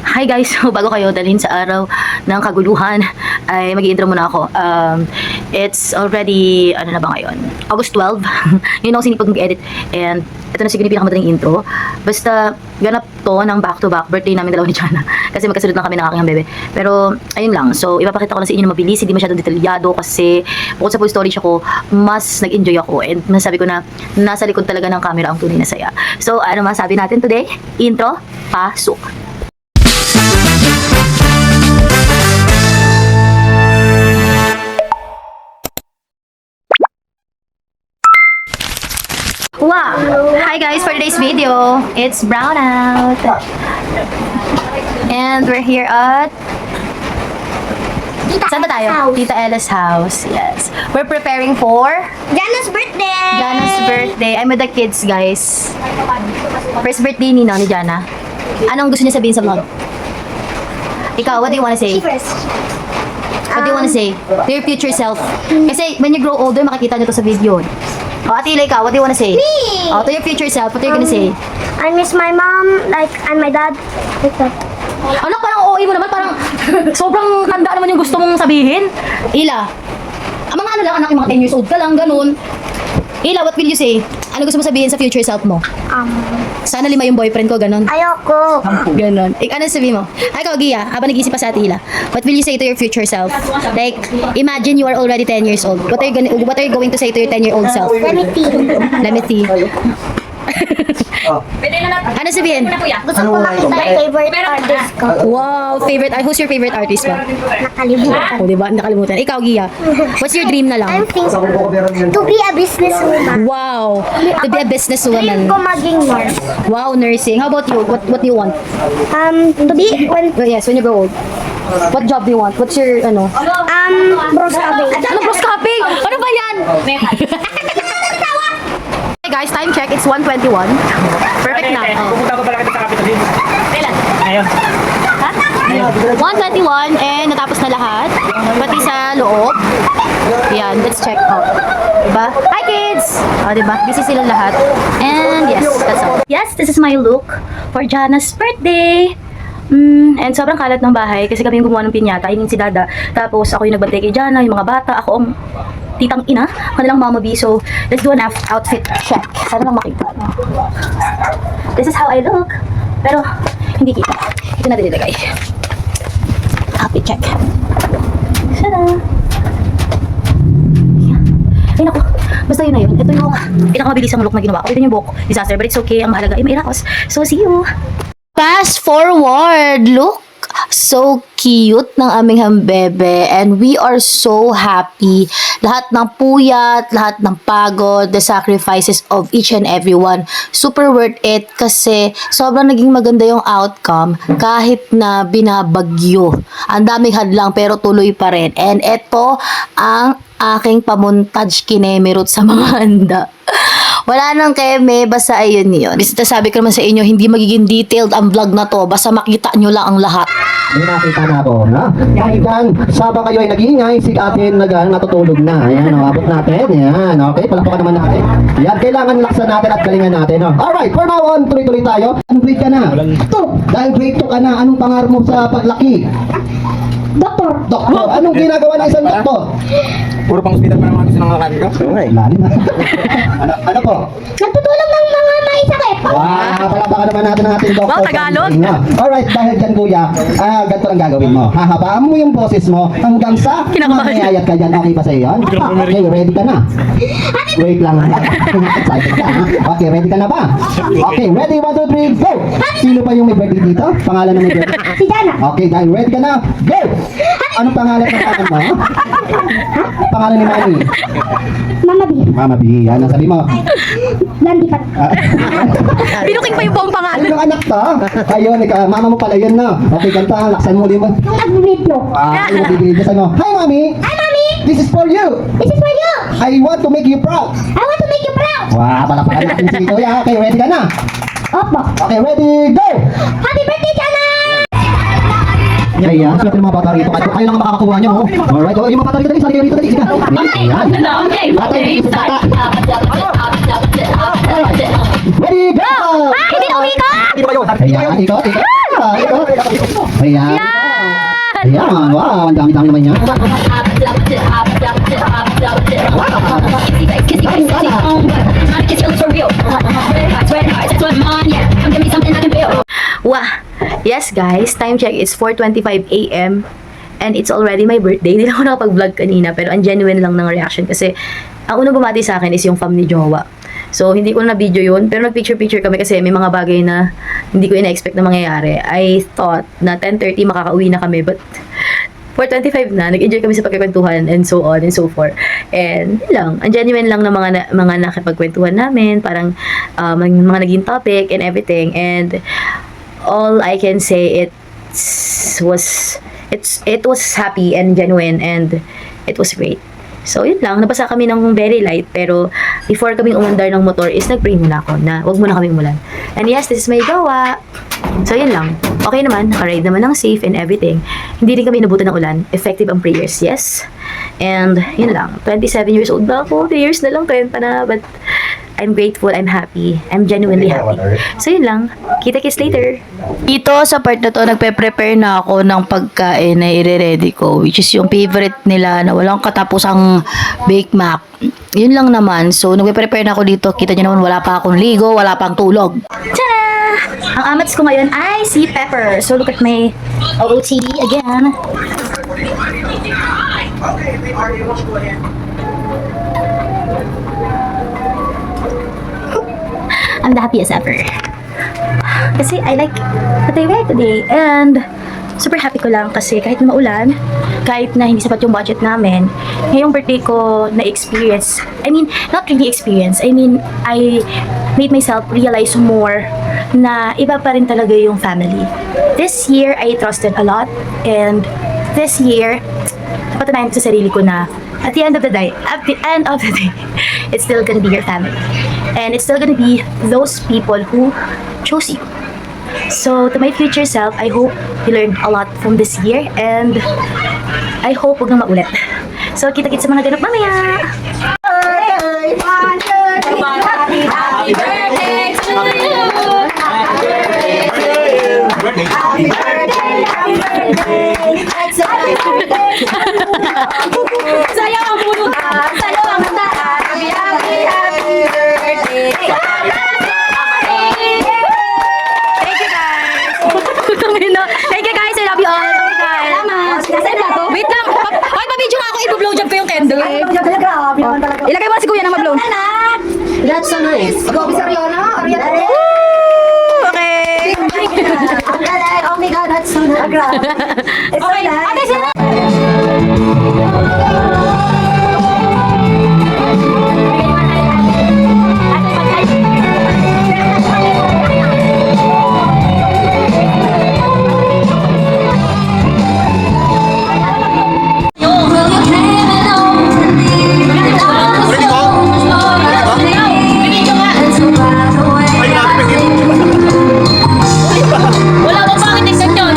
Hi guys, so bago kayo dalhin sa araw ng kaguluhan, ay mag-i-intro muna ako. It's already, ano na ba ngayon? August 12. Yun ako sinipag mag-edit. And ito na siguro yung pinakamadaling intro. Basta, ganap to ng back-to-back birthday namin dalawa ni Jana. Kasi magkasunod lang kami ng aking bebe. Pero, ayun lang. So, ipapakita ko lang sa inyo na mabilis. Hindi masyadong detalyado kasi bukod sa full storage ako, mas nag-enjoy ako. And masabi ko na, nasa likod talaga ng camera ang tunay na saya. So, ano masabi natin today? Intro, pasok. Wow! Hi guys, for today's video, it's brown out. And we're here at... Saan ba tayo? House. Tita Ella's house. Yes. We're preparing for Jana's birthday! Jana's birthday. I'm with the kids, guys. First birthday ni Jana. Anong gusto niya sabihin sa vlog? Ikaw, what do you wanna say? She first. What do you wanna say? To your future self. Kasi when you grow older, makikita niyo to sa video. O, Ate Ila, ikaw, what do you wanna say? Me! O, to your future self, what are you gonna say? I miss my mom, and my dad. Like that. Anak, parang OA mo naman, parang sobrang handa naman yung gusto mong sabihin. Ila, mga ano lang, anak, yung mga 10 years old ka lang, ganun. Ila, what will you say? Ano gusto mo sabihin sa future self mo? Sana 5 yung boyfriend ko, ganun. Ayoko. Ganon. Ano sabi mo? Ay, ikaw, Gia, habang nag-isip pa sa Atila, what will you say to your future self? Like, imagine you are already 10 years old. What are you going to say to your 10-year-old self? Let me see. Let me see. Ano sabihin? Gusto ko makita yung favorite artist ko. Wow, who's your favorite artist ba? Nakalimutan. Oh, diba? Nakalimutan. Ikaw, Gia, what's your dream na I'm lang? thinking to be a businesswoman. Wow, to be a Dream businesswoman. ko maging nurse. Wow, nursing. How about you? What do you want? To be, Well, yes, when you grow old. What job do you want? What's your, broadcasting. Ano broadcasting? Ano ba yan? Hey guys, time check. It's 1:21. Perfect na. Oh. Pupunta ko pala kita sa Capitol Hill. Kailan? Ngayon. Ha? 1:21 and natapos na lahat. Pati sa loob. Yan, let's check out. Diba? Hi kids! O, diba? Busy silang lahat. And yes, that's all. Yes, this is my look for Jana's birthday. And sobrang kalat ng bahay kasi kami yung gumawa ng pinyata. I mean si Dada. Tapos ako yung nagbantay kay Jana, yung mga bata. Ako ang titang ina, kanilang mama B. So, let's do an outfit check. Sana lang makita. This is how I look. Pero, hindi kita. Ito natin nilagay. Outfit check. Tada! Ay naku, basta yun na yun. Ito yung pinakamabilisang look na ginawa ko. Ito yung buhok. Disaster, but it's okay. Ang mahalaga ay may irakos. So, see you! Fast forward! Look! So cute ng aming hambebe and we are so happy. Lahat ng puyat, lahat ng pagod, the sacrifices of each and every one, super worth it kasi sobrang naging maganda yung outcome kahit na binabagyo. Ang daming hadlang pero tuloy pa rin. And ito ang aking pamontage kinemerot sa mga handa. Wala nang keme, basta ayun yun. Basta sabi ko naman sa inyo, hindi magiging detailed ang vlog na to, basta makita nyo lang ang lahat. May nakita na ako, ha? Kahit dyan, sabang kayo ay nag-iingay, si ate natutulog na. Ayan, abot natin. Ayan, okay, palakpakan naman natin. Ayan, kailangan laksan natin at galingan natin. No? Alright, for now on, tuloy-tuloy tayo. Anong grade ka na? 2. Dahil grade 2 ka na, anong pangarap mo sa paglaki? Doktor. Doktor. Anong ginagawa ng isang doktor? Puro pang hospital pa naman kasi nangangabi ko. Lalim. ano po? Nagtutulong ng mga may sakit. Wow, palakpakan naman natin ang ating doktor. Wow, Tagalog. Alright, dahil dyan kuya, ganito ang gagawin mo. Hahabaan mo yung boses mo hanggang sa Kinakabahan. mayayat ka dyan. Okay ba sa iyo? Okay, ready ka na? Wait lang. Excited ka, ha? Okay, ready ka na ba? Okay, ready, 1, 2, 3, go! Sino pa yung may birthday dito? Pangalan ng may birthday? Si Jana. Okay, dahil ready ka na, go! Anong pangalan ng tatang mo? Pangalan ni Mami? Mama B. Mama B, yan ang sabi mo. Landy Pat. Pinuking pa yung buong pangalan. Ano yung anak to? Ayun, mama mo pala yun, no? Okay, ganta, laksan mo ulit mo. Nag-video. Yung bibigay sa mo. Hi, Mami! Hi, Mommy! This is for you! This is for you! I want to make you proud! I want to make you proud! Wow, palakpakan natin si Kuya. Okay, ready ka na? Opo. Okay, ready, go! Happy birthday, Jana! Ayan, swerte ng mga bata rito. Kayo lang ang makakakuha nyo. Oh. Alright, yung mga bata rito, dali, sali kayo rito, dali. Sige. Ayan. Bata, yung bata. Alright, ready, go! Ay, hindi na umikot! Ayan, ikot. Ayan. Ayan, wow, ang dami-dami naman niya. Wah! Yes guys, time check is 4:25 a.m. And it's already my birthday. Hindi lang ako nakapag-vlog kanina pero ang genuine lang ng reaction kasi ang unang bumati sa akin is yung fam ni Jowa. So, hindi ko na video yun, pero nag-picture-picture kami kasi may mga bagay na hindi ko ina-expect na mangyayari. I thought na 10:30 makakauwi na kami, but 4:25 na, nag-enjoy kami sa pagkikwentuhan and so on and so forth. And yun lang, ang genuine lang ng mga nakipagkwentuhan namin, parang mga naging topic and everything. And all I can say it was happy and genuine and it was great. So, yun lang. Nabasa kami ng very light. Pero, before kaming umandar ng motor is nag-pray muna ako na wag muna kami umulan. And yes, this is my gawa. So, yun lang. Okay naman. Nakaride naman ng safe and everything. Hindi rin kami nabutan ng ulan. Effective ang prayers, yes. And, yun lang. 27 years old na ako. 3 years na lang. 30 na. But, I'm grateful. I'm happy. I'm genuinely happy. So, yun lang. Kita-kits later. Dito sa part na to, nagpe-prepare na ako ng pagkain na i-ready ko, which is yung favorite nila na walang katapusang Bake Mac. Yun lang naman. So, nagpe-prepare na ako dito. Kita nyo naman, wala pa akong ligo, wala pang tulog. Tada! Ang amats ko ngayon ay si Pepper. So, look at my OOTD again. I'm the happiest ever. Kasi I like what I wear today. And super happy ko lang kasi kahit na maulan, kahit na hindi sapat yung budget namin, ngayong birthday ko na-experience. I mean, not really experience. I mean, I made myself realize more na iba pa rin talaga yung family. This year, I trusted a lot. And this year, napatunayan ko sa sarili ko na at the end of the day, it's still gonna be your family. And it's still gonna be those people who chose you. So, to my future self, I hope you learned a lot from this year and I hope huwag nang maulit. So, kita-kits sa mga ganap mamaya! Happy birthday to you! Happy birthday! Happy birthday! Happy birthday! Sayo ang puno! Sayo ang taas! Happy birthday! Thank you guys, I love you all. Wait lang. Hoy, pa-video nga ako. I-blowjob ko yung candle. Ilagay mo na si kuya na ma-blow. That's so nice. Go, Ariana. Okay. Oh my God, that's so nice. It's so nice. Wala mo bakit tignan yun?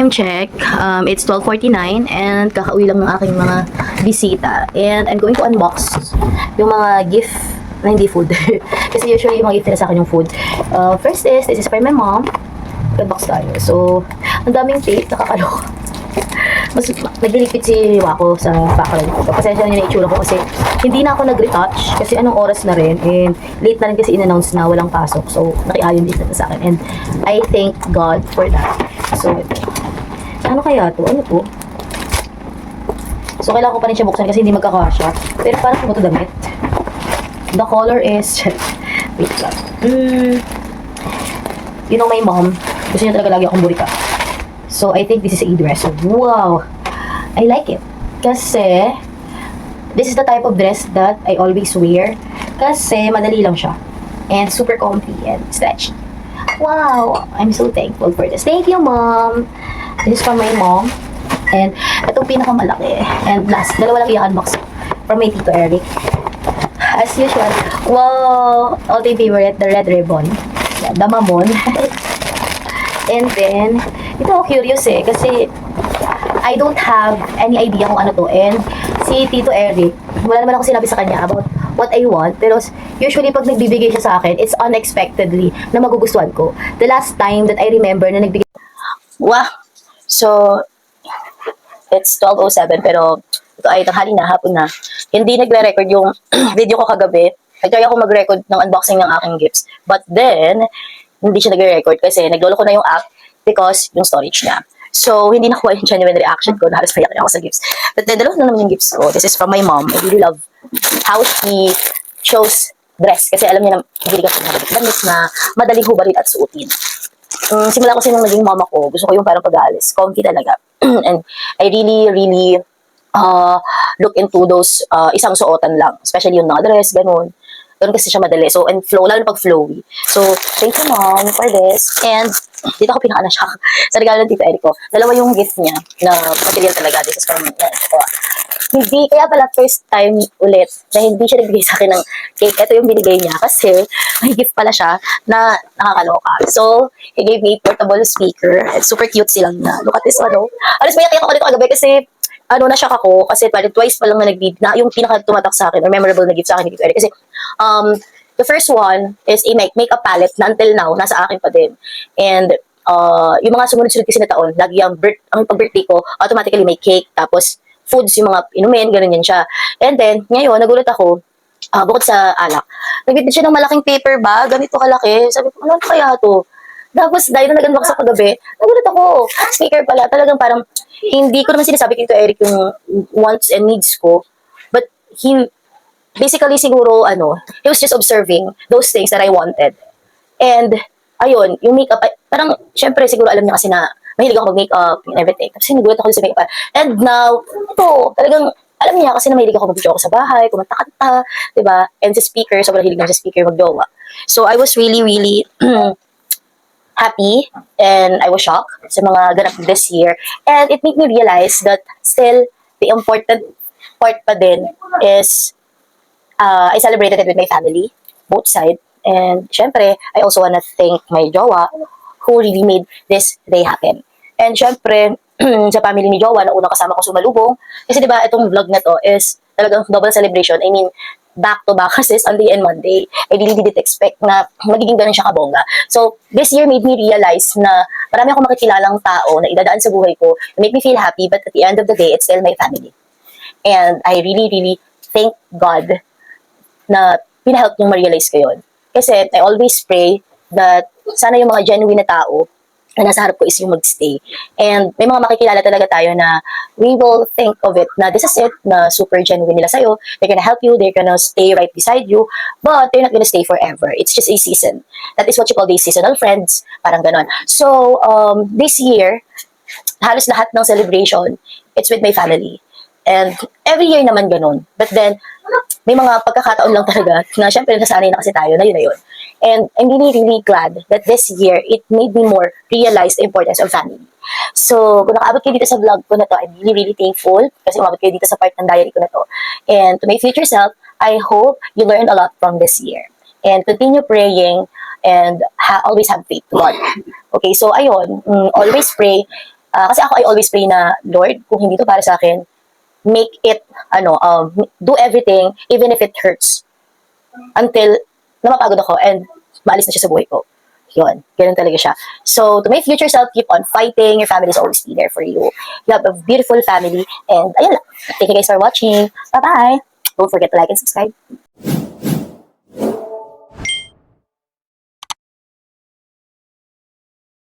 time check, it's 12:49 and kakauwi lang ng aking mga bisita. And I'm going to unbox yung mga gift na hindi food. Kasi usually yung mga gift nila sa akin yung food. First is, this is for my mom. Unbox tayo. So, ang daming tape, nakakaloka. Mas nagliligpit si Wako sa background ko. Pasensya na niya na itsura ko kasi hindi na ako nag-retouch kasi anong oras na rin and late na rin kasi in-announce na walang pasok. So, nakiayon din na sa akin and I thank God for that. So, ano kaya to? Ano to? So, kailangan ko pa rin siya buksan kasi hindi magkakasya. Pero parang ko ba ito damit? The color is... Wait lang. You know my mom, gusto niya talaga lagi akong burika. So, I think this is a dress. Wow! I like it. Kasi, this is the type of dress that I always wear. Kasi, madali lang siya. And super comfy and stretchy. Wow! I'm so thankful for this. Thank you, Mom! This is from my mom. And, itong pinakamalaki. And last, dalawa lang i-unbox from my Tito Eric. As usual, wow! All-time favorite, the red ribbon. The mamon. And then, ito ako curious kasi I don't have any idea kung ano to. And si Tito Eric, wala naman ako sinabi sa kanya about what I want. Pero usually pag nagbibigay siya sa akin, it's unexpectedly na magugustuhan ko. The last time that I remember na nagbigay... Wow! So, it's 12:07 pero ito ay tanghali na, hapon na. Hindi nagre-record yung video ko kagabi. Nag-try ako mag-record ng unboxing ng aking gifts. But then, hindi siya nagre-record kasi naglolo ko na yung app because yung storage niya. So, hindi nakuha yung genuine reaction ko na halos payak ako sa gifts. But then, dalawa na naman yung gifts ko. This is from my mom. I really love how she chose dress. Kasi alam niya na hindi ka siya damit na madaling hubarin at suotin. Simula kasi nung naging mama ko, gusto ko yung parang pag-aalis. Comfy talaga. And I really look into those isang suotan lang. Especially yung dress, ganun. Doon kasi siya madali. So, and flow, lalo na pag flowy. So, thank you, Mom, for this. And, dito ako pinaka-na-shock sa regalo ng Tito Eric ko. Dalawa yung gift niya na material talaga. This is from hindi, kaya pala first time ulit na hindi siya nagbigay sa akin ng cake. Ito yung binigay niya kasi may gift pala siya na nakakaloka. So, he gave me a portable speaker. It's super cute silang na. Look at this one, oh. Alas, may ako dito kagabi kasi na-shock ako kasi twice pa lang na yung pinaka-tumatak sa akin or memorable na gift sa akin ni Tito Eric. Kasi, the first one is a makeup palette na until now, nasa akin pa din. And, yung mga sumunod-sunod kasi na taon, lagi ang pag-birthday ko, automatically may cake, tapos foods, yung mga inumin, gano'n yan siya. And then, ngayon, nagulat ako, bukod sa alak, nagbibigay siya ng malaking paper bag, ganito kalaki. Sabi ko, ano kaya to? Tapos, dahil na nag-unbox ako kagabi, nagulat ako. Speaker pala, talagang parang, hindi ko naman sinasabi kay Tito Eric yung wants and needs ko. But, he, basically siguro, he was just observing those things that I wanted. And, ayun, yung makeup, parang, syempre, siguro alam niya kasi na, mahilig ako mag-makeup and everything. Tapos, nagulat ako sa makeup. And now, ito, talagang, alam niya kasi na mahilig ako mag-video ako sa bahay, kumanta-kanta, diba? And sa speaker, sobrang hilig lang sa speaker mag-jowa. So, I was really happy and I was shocked sa mga ganap this year. And it made me realize that still, the important part pa din is I celebrated it with my family, both sides. And syempre, I also wanna thank my jowa who really made this day happen. And syempre, sa family ni jowa, na unang kasama ko sumalubong. Kasi diba, itong vlog na to is talagang double celebration. I mean, back-to-back kasi Sunday and Monday. I really didn't expect na magiging ganun siya kabongga. So, this year made me realize na marami akong makikilalang tao na idadaan sa buhay ko to make me feel happy, but at the end of the day, it's still my family. And I really thank God na pinahelp niyong ma-realize ko yun. Kasi I always pray that sana yung mga genuine na tao na nasa harap ko is yung magstay. And may mga makikilala talaga tayo na we will think of it na this is it, na super genuine nila sa'yo. They're gonna help you, they're gonna stay right beside you, but they're not gonna stay forever. It's just a season. That is what you call the seasonal friends, parang ganon. So, this year, halos lahat ng celebration, it's with my family. And every year naman ganon. But then, may mga pagkakataon lang talaga na syempre nasanay na kasi tayo na yun na yun. And I'm really glad that this year, it made me more realize the importance of family. So, kung nakaabot kayo dito sa vlog ko na to, I'm really thankful kasi umabot kayo dito sa part ng diary ko na to. And to my future self, I hope you learned a lot from this year. And continue praying and always have faith to God. Okay, so ayun, always pray. Kasi ako, I always pray na, Lord, kung hindi to para sa akin, make it, do everything, even if it hurts. Until na mapagod ako and maalis na siya sa buhay ko. Yun, ganun talaga siya. So, to my future self, keep on fighting. Your family is always be there for you. You have a beautiful family. And, ayun lang. Thank you guys for watching. Bye-bye. Don't forget to like and subscribe.